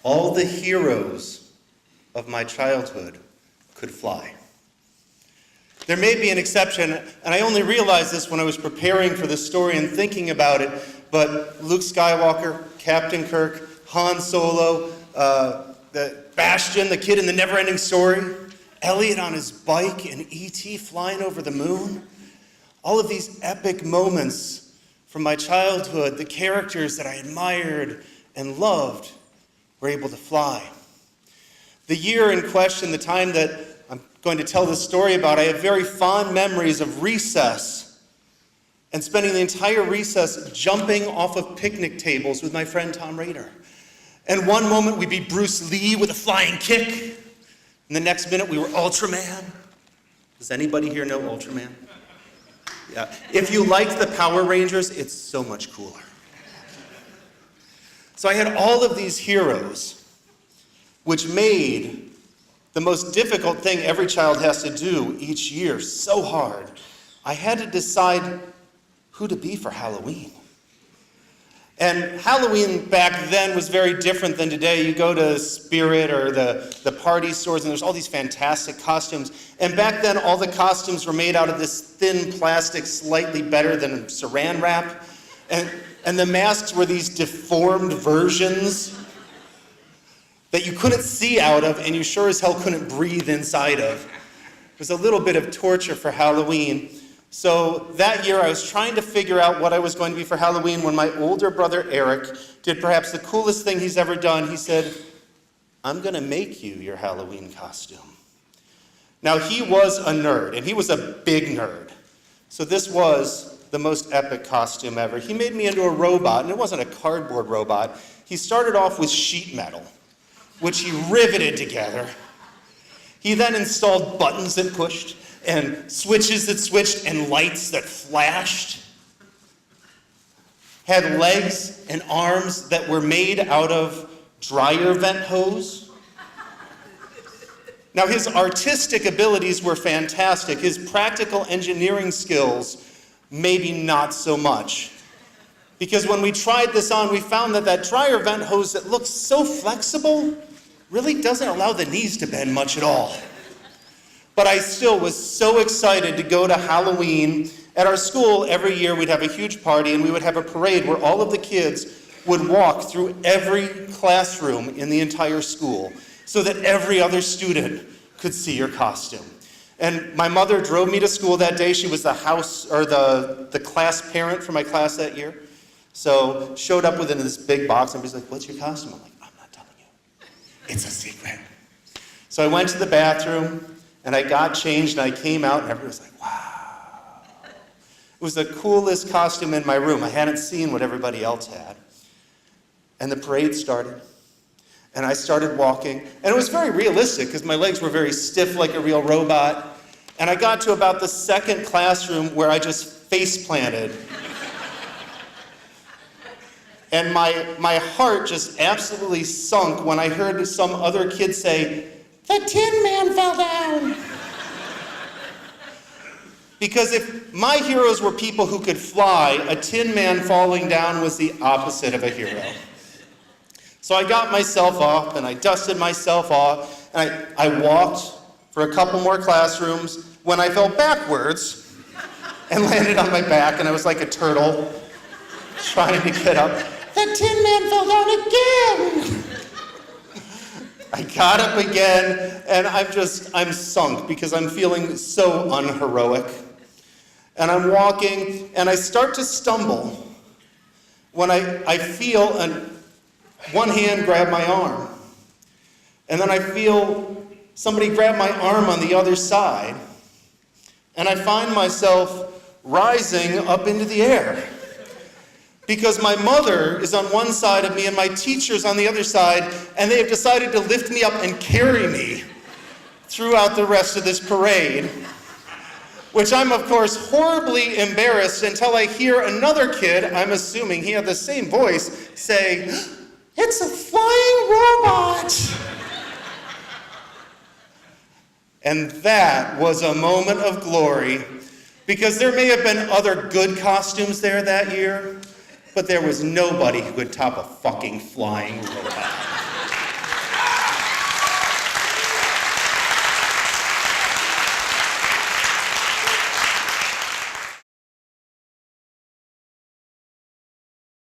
all the heroes of my childhood could fly. There may be an exception, and I only realized this when I was preparing for this story and thinking about it, but Luke Skywalker, Captain Kirk, Han Solo, the Bastion, the kid in the Never-Ending Story, Elliot on his bike, and E.T. flying over the moon. All of these epic moments from my childhood, the characters that I admired and loved were able to fly. The year in question, the time that I'm going to tell this story about, I have very fond memories of recess and spending the entire recess jumping off of picnic tables with my friend Tom Rader. And one moment we'd be Bruce Lee with a flying kick, and the next minute we were Ultraman. Does anybody here know Ultraman? Yeah. If you liked the Power Rangers, it's so much cooler. So I had all of these heroes, which made the most difficult thing every child has to do each year so hard. I had to decide who to be for Halloween. And Halloween back then was very different than today. You go to Spirit or the party stores, and there's all these fantastic costumes. And back then, all the costumes were made out of this thin plastic, slightly better than saran wrap. And the masks were these deformed versions that you couldn't see out of, and you sure as hell couldn't breathe inside of. It was a little bit of torture for Halloween. So that year I was trying to figure out what I was going to be for Halloween when my older brother Eric did perhaps the coolest thing he's ever done. He said, "I'm going to make you your Halloween costume." Now he was a nerd, and he was a big nerd. So this was the most epic costume ever. He made me into a robot, and it wasn't a cardboard robot. He started off with sheet metal, which he riveted together. He then installed buttons that pushed, and switches that switched, and lights that flashed. Had legs and arms that were made out of dryer vent hose. Now his artistic abilities were fantastic. His practical engineering skills, maybe not so much. Because when we tried this on, we found that dryer vent hose that looks so flexible really doesn't allow the knees to bend much at all. But I still was so excited to go to Halloween. At our school, every year we'd have a huge party, and we would have a parade where all of the kids would walk through every classroom in the entire school so that every other student could see your costume. And my mother drove me to school that day. She was the class parent for my class that year. So showed up within this big box, and she's like, "What's your costume?" I'm like, "I'm not telling you. It's a secret." So I went to the bathroom, and I got changed, and I came out, and everybody was like, "Wow." It was the coolest costume in my room. I hadn't seen what everybody else had. And the parade started, and I started walking, and it was very realistic because my legs were very stiff like a real robot. And I got to about the second classroom where I just face planted. And my heart just absolutely sunk when I heard some other kid say, "The Tin Man fell down." Because if my heroes were people who could fly, a Tin Man falling down was the opposite of a hero. So I got myself up, and I dusted myself off, and I walked for a couple more classrooms when I fell backwards and landed on my back, and I was like a turtle trying to get up. "The Tin Man fell down again." I got up again, and I'm sunk because I'm feeling so unheroic. And I'm walking, and I start to stumble when I feel one hand grab my arm. And then I feel somebody grab my arm on the other side. And I find myself rising up into the air. Because my mother is on one side of me and my teacher's on the other side, and they have decided to lift me up and carry me throughout the rest of this parade, which I'm, of course, horribly embarrassed until I hear another kid, I'm assuming he had the same voice, say, "It's a flying robot." And that was a moment of glory, because there may have been other good costumes there that year, but there was nobody who could top a fucking flying robot.